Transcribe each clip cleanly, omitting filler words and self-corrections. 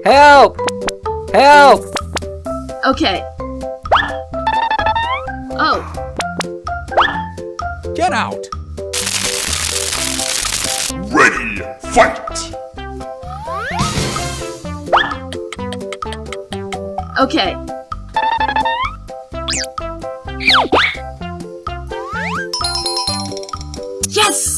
Help! Help! Okay. Oh. Get out! Ready, fight! Okay. Yes!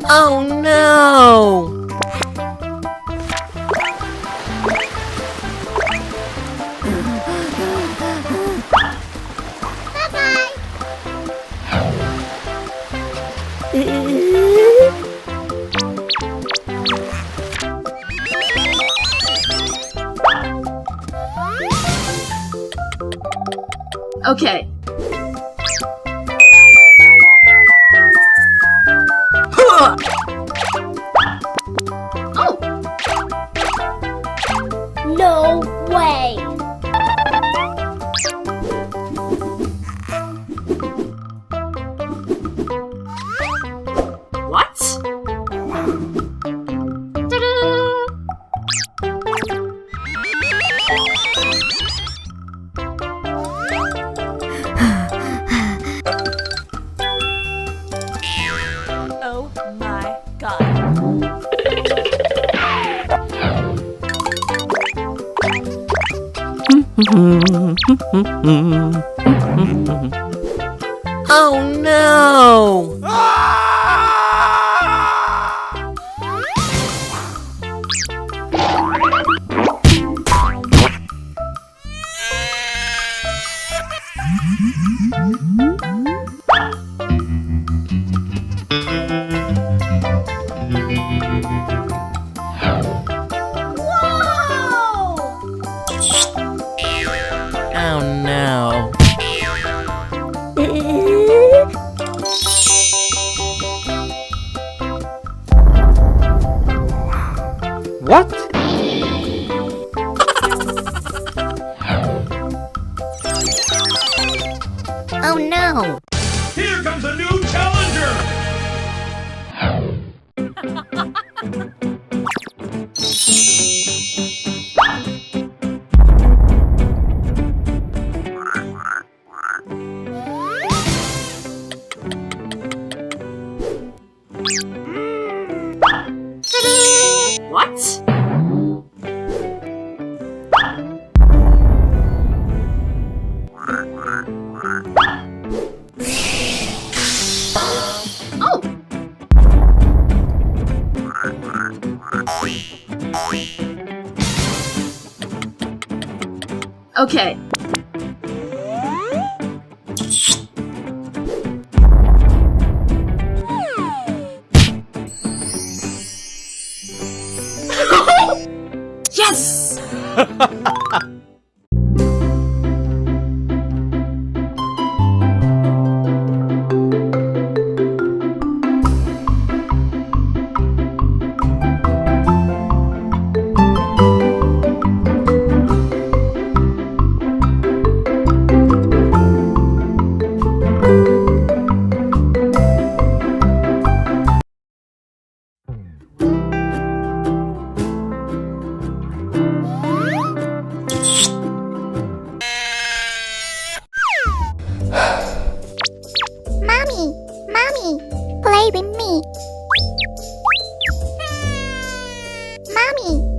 Oh no! Okay. Oh. No way! What? Ta-da! Oh my god. Oh no! Oh no. What? Oh no! Here comes a new challenger! What? Oh. Okay. Yes! Mommy, play with me.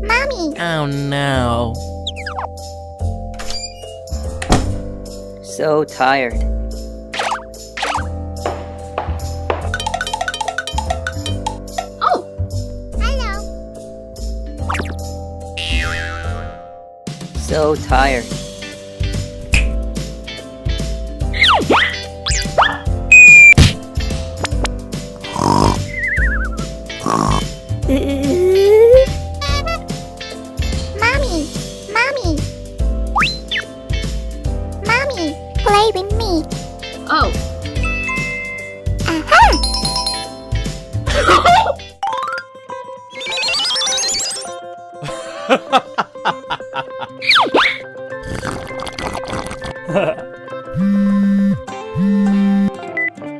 Mommy. Oh no. So tired. Oh. Hello. So tired. Mommy, play with me. Oh. Aha!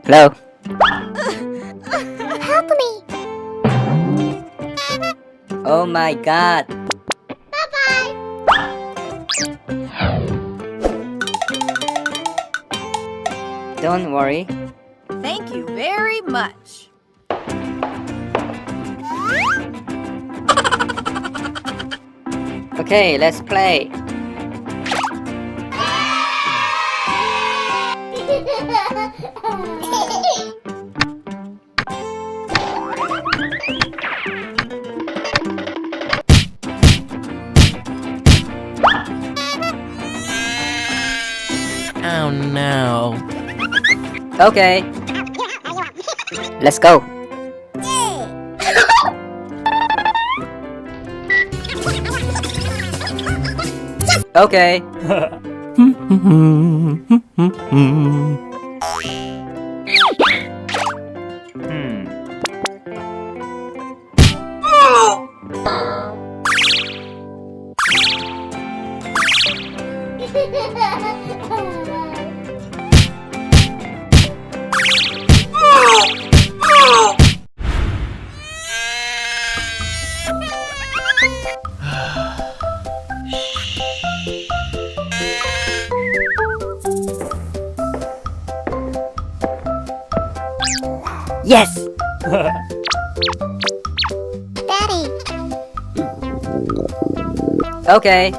Hello. Help me. Oh my god. Bye-bye. Don't worry. Thank you very much. Okay, let's play. Oh no. Okay. Let's go. Okay. Yes. Daddy. Okay.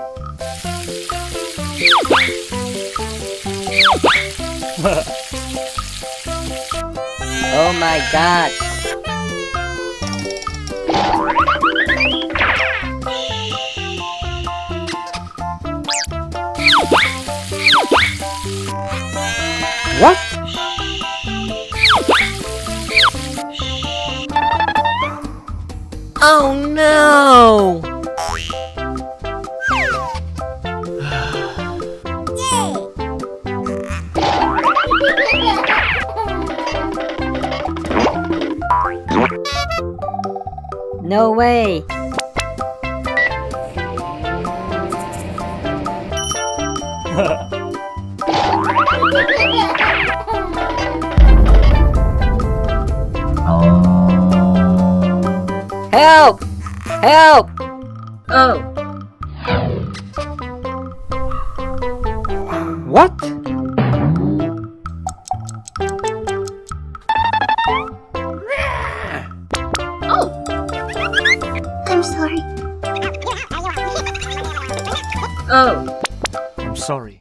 Oh my god. What? Oh no! No way! Help! Help! Oh. What? Oh. I'm sorry. Oh. I'm sorry.